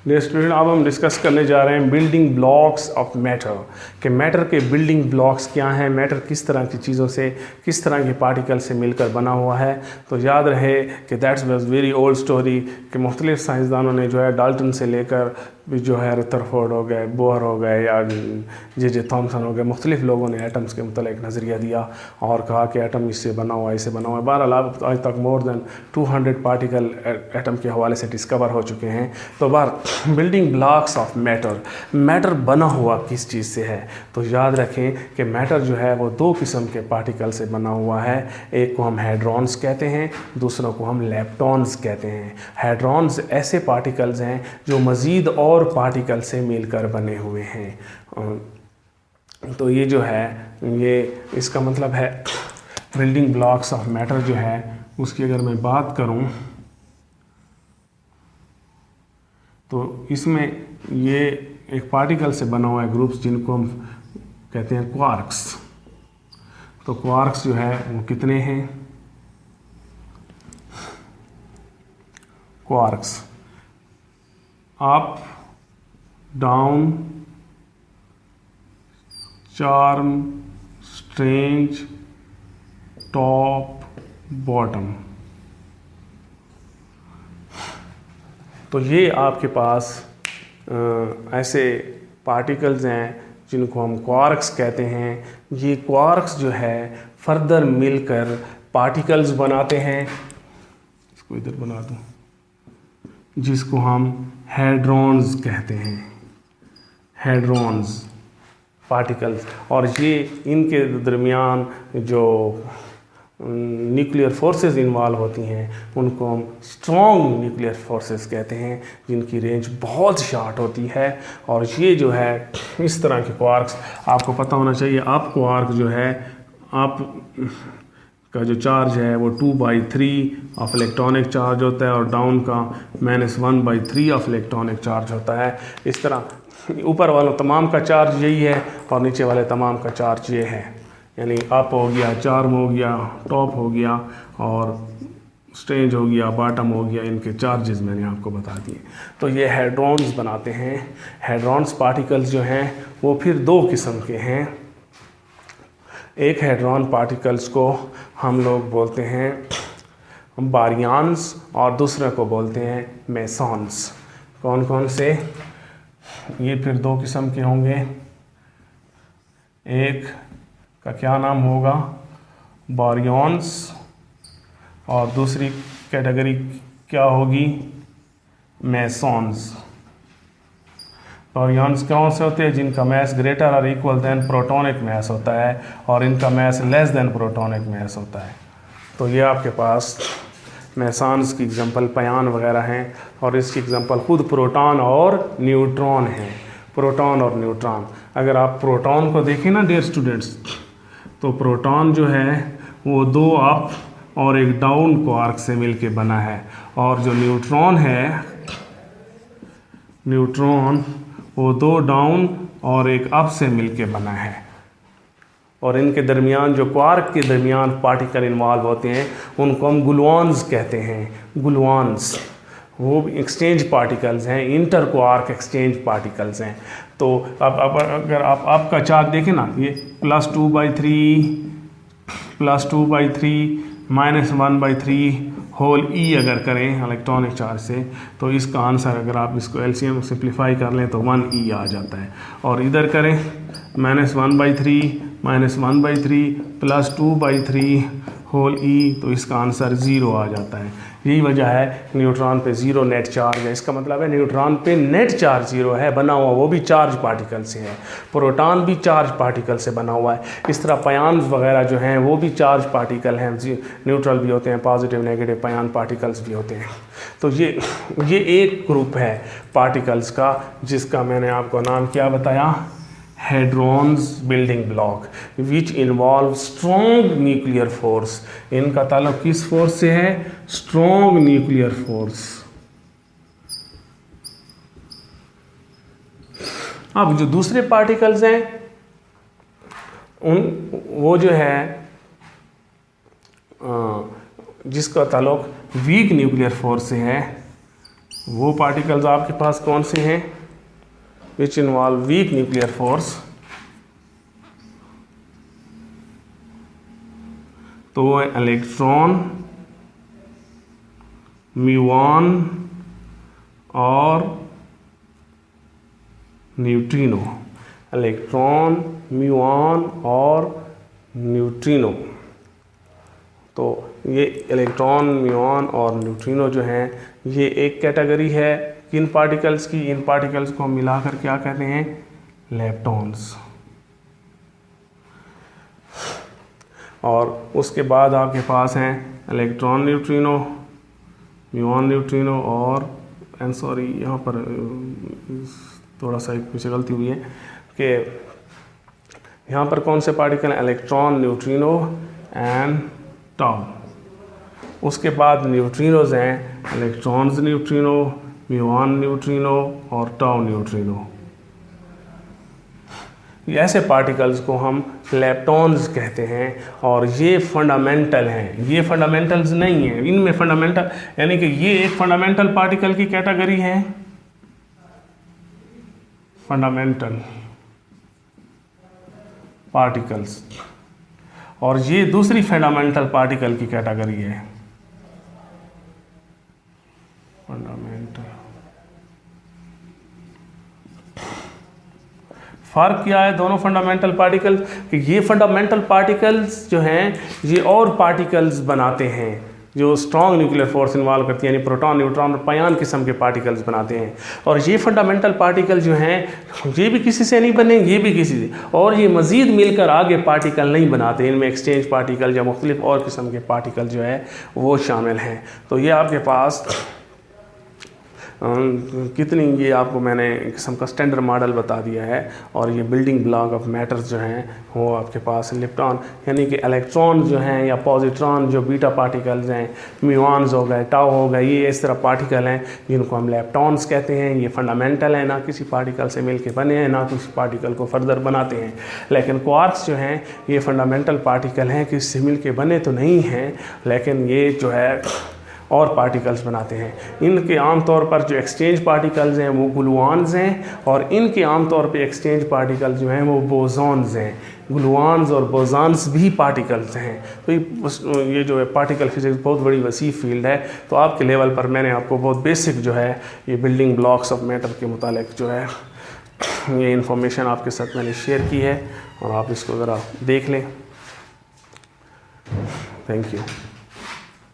Dear student, अब हम discuss करने जा रहे हैं बिल्डिंग ब्लॉक्स ऑफ मैटर, कि मैटर के बिल्डिंग ब्लॉक्स क्या हैं, मैटर किस तरह की चीज़ों से, किस तरह के पार्टिकल से मिलकर बना हुआ है। तो याद रहे कि that's was very old story कि मुख्तलिफ साइंसदानों ने जो है डाल्टन से लेकर जो है रदरफोर्ड हो गए, बोहर हो गए या जे थॉमसन हो गए, मुख्तलिफ लोगों ने एटम्स के मतलब एक नज़रिया दिया और कहा कि एटम इससे बना हुआ है, इससे बना हुआ है। बहरहाल आज तक मोर देन 200 पार्टिकल एटम के हवाले से डिस्कवर हो चुके हैं। तो बार building blocks of matter, matter बना हुआ किस चीज़ से है, तो याद रखें कि मैटर जो है वो दो किस्म के पार्टिकल से बना हुआ है। एक को हम हैड्रॉन्स कहते हैं, दूसरों को हम लेप्टॉन्स कहते हैं। हैड्रॉन्स ऐसे पार्टिकल्स हैं जो मज़ीद और पार्टिकल से मिलकर बने हुए हैं। तो ये जो है, ये इसका मतलब है बिल्डिंग ब्लॉक्स ऑफ मैटर जो है उसकी अगर मैं बात करूं तो इसमें ये एक पार्टिकल से बना हुआ है ग्रुप्स जिनको हम कहते हैं क्वार्क्स। तो क्वार्क्स जो है वो कितने हैं? Quarks up, down, charm, strange, top, bottom. तो ये आपके पास ऐसे पार्टिकल्स हैं जिनको हम क्वार्क्स कहते हैं। ये क्वार्क्स जो है फर्दर मिलकर पार्टिकल्स बनाते हैं, इसको इधर बना दूं, जिसको हम हैड्रॉन्स कहते हैं। हैड्रॉन्स पार्टिकल्स, और ये इनके दरमियान जो न्यूक्लियर फोर्सेस इन्वॉल्व होती हैं उनको हम स्ट्रॉन्ग न्यूक्लियर फोर्सेस कहते हैं, जिनकी रेंज बहुत शार्ट होती है। और ये जो है इस तरह के क्वार्क्स आपको पता होना चाहिए। आप क्वार्क जो है आप का जो चार्ज है वो 2/3 ऑफ इलेक्ट्रॉनिक चार्ज होता है और डाउन का -1/3 ऑफ इलेक्ट्रॉनिक चार्ज होता है। इस तरह ऊपर वालों तमाम का चार्ज यही है और नीचे वाले तमाम का चार्ज ये है, यानी अप हो गया, चार्म हो गया, टॉप हो गया और स्ट्रेंज हो गया, बॉटम हो गया। इनके चार्जेस मैंने आपको बता दिए। तो ये हैड्रॉन्स बनाते हैं। हैड्रॉन्स पार्टिकल्स जो हैं वो फिर दो किस्म के हैं। एक हैड्रॉन पार्टिकल्स को हम लोग बोलते हैं बारियंस और दूसरे को बोलते हैं मेसॉन्स। कौन कौन से? ये फिर दो किस्म के होंगे। एक का क्या नाम होगा? बारियंस, और दूसरी कैटेगरी क्या होगी? मेसॉन्स। बारियंस कौन से होते हैं? जिनका मैस ग्रेटर और इक्वल देन प्रोटॉनिक मैस होता है और इनका मैस लेस देन प्रोटॉनिक मैस होता है। तो ये आपके पास मेसॉन्स की एग्जांपल पयान वगैरह हैं, और इसकी एग्जांपल खुद प्रोटॉन और न्यूट्रॉन हैं। प्रोटॉन और न्यूट्रॉन, अगर आप प्रोटॉन को देखें ना डियर स्टूडेंट्स, तो प्रोटॉन जो है वो दो अप और एक डाउन क्वार्क से मिलके बना है, और जो न्यूट्रॉन है, न्यूट्रॉन वो दो डाउन और एक अप से मिलके बना है। और इनके दरमियान जो क्वार्क के दरमियान पार्टिकल इन्वॉल्व होते हैं उनको हम गुलवान्स कहते हैं। गुलवान्स वो एक्सचेंज पार्टिकल्स हैं, इंटर क्वार्क एक्सचेंज पार्टिकल्स हैं। तो अब अगर आप आपका चार्ज देखें ना, ये +2/3 -1/3 होल ई अगर करें इलेक्ट्रॉनिक चार्ज से, तो इसका आंसर अगर आप इसको एलसीएम सिंप्लीफाई कर लें तो 1e आ जाता है। और इधर करें -1/3 +2/3 होल ई, तो इसका आंसर 0 आ जाता है। यही वजह है न्यूट्रॉन पे 0 नेट चार्ज है। इसका मतलब है न्यूट्रॉन पे नेट चार्ज 0 है, बना हुआ वो भी चार्ज पार्टिकल से है। प्रोटॉन भी चार्ज पार्टिकल से बना हुआ है। इस तरह पयान्स वगैरह जो हैं वो भी चार्ज पार्टिकल हैं, न्यूट्रल भी होते हैं, पॉजिटिव नेगेटिव पयान पार्टिकल्स भी होते हैं। तो ये एक ग्रुप है पार्टिकल्स का, जिसका मैंने आपको नाम क्या बताया? Hadrons building block, which involve strong nuclear force. इनका ताल्लुक किस फोर्स से है? Strong nuclear force. अब जो दूसरे पार्टिकल्स हैं वो जो है जिसका ताल्लुक वीक न्यूक्लियर फोर्स से है, वो पार्टिकल्स आपके पास कौन से हैं which involve weak nuclear force, तो वो इलेक्ट्रॉन, म्यूऑन और न्यूट्रिनो। इलेक्ट्रॉन, म्यूऑन और न्यूट्रिनो। तो ये इलेक्ट्रॉन, म्यूऑन और न्यूट्रिनो जो हैं ये एक कैटेगरी है किन पार्टिकल्स की। इन पार्टिकल्स को हम मिलाकर क्या कहते हैं, लेप्टॉन्स। और उसके बाद आपके पास हैं इलेक्ट्रॉन न्यूट्रिनो, म्यूऑन न्यूट्रिनो और सॉरी यहाँ पर थोड़ा सा एक पीछे गलती हुई है कि यहाँ पर कौन से पार्टिकल हैं, इलेक्ट्रॉन, न्यूट्रिनो एंड टाउ। उसके बाद न्यूट्रिनोज हैं इलेक्ट्रॉन्स न्यूट्रिनो, म्यूऑन न्यूट्रिनो और टाउ न्यूट्रिनो। ऐसे पार्टिकल्स को हम लेप्टॉन्स कहते हैं और ये फंडामेंटल हैं। ये फंडामेंटल्स नहीं हैं, इनमें फंडामेंटल यानी कि ये एक फंडामेंटल पार्टिकल की कैटेगरी है, फंडामेंटल पार्टिकल्स, और ये दूसरी फंडामेंटल पार्टिकल की कैटेगरी है, फंडामेंटल। फ़र्क क्या है दोनों फंडामेंटल पार्टिकल्स कि ये फंडामेंटल पार्टिकल्स जो हैं ये और पार्टिकल्स बनाते हैं जो स्ट्रॉन्ग न्यूक्लियर फोर्स इन्वॉल्व करती है, यानी प्रोटॉन, न्यूट्रॉन और पायन किस्म के पार्टिकल्स बनाते हैं। और ये फंडामेंटल पार्टिकल जो हैं ये भी किसी से नहीं बने, ये भी किसी से, और ये मज़ीद मिलकर आगे पार्टिकल नहीं बनाते। इनमें एक्सचेंज पार्टिकल या मुख्तलिफ और किस्म के पार्टिकल जो है वो शामिल हैं। तो ये आपके पास कितनी, ये आपको मैंने किस्म का स्टैंडर्ड मॉडल बता दिया है। और ये बिल्डिंग ब्लॉक ऑफ मैटर्स जो हैं वो आपके पास लेप्टॉन यानी कि इलेक्ट्रॉन जो हैं या पॉजिट्रॉन जो बीटा पार्टिकल्स हैं, म्यूऑन्स हो गए, टाउ हो गए, ये इस तरह पार्टिकल हैं जिनको हम लेप्टॉन्स कहते हैं। ये फंडामेंटल हैं, ना किसी पार्टिकल से मिल के बने हैं, ना किसी पार्टिकल को फर्दर बनाते हैं। लेकिन क्वार्क्स जो हैं ये फंडामेंटल पार्टिकल हैं, किसी से मिल के बने तो नहीं हैं, लेकिन ये जो है और पार्टिकल्स बनाते हैं। इनके आम तौर पर जो एक्सचेंज पार्टिकल्स हैं वो ग्लूऑन्स हैं, और इनके आम तौर पे एक्सचेंज पार्टिकल्स जो हैं वो बोसॉन्स हैं। ग्लूऑन्स और बोसॉन्स भी पार्टिकल्स हैं। तो ये जो है पार्टिकल फिजिक्स बहुत बड़ी वसी फील्ड है। तो आपके लेवल पर मैंने आपको बहुत बेसिक जो है ये बिल्डिंग ब्लॉक्स ऑफ मैटर के मुतालिक जो है ये इंफॉर्मेशन आपके साथ मैंने शेयर की है, और आप इसको ज़रा देख लें। Thank you.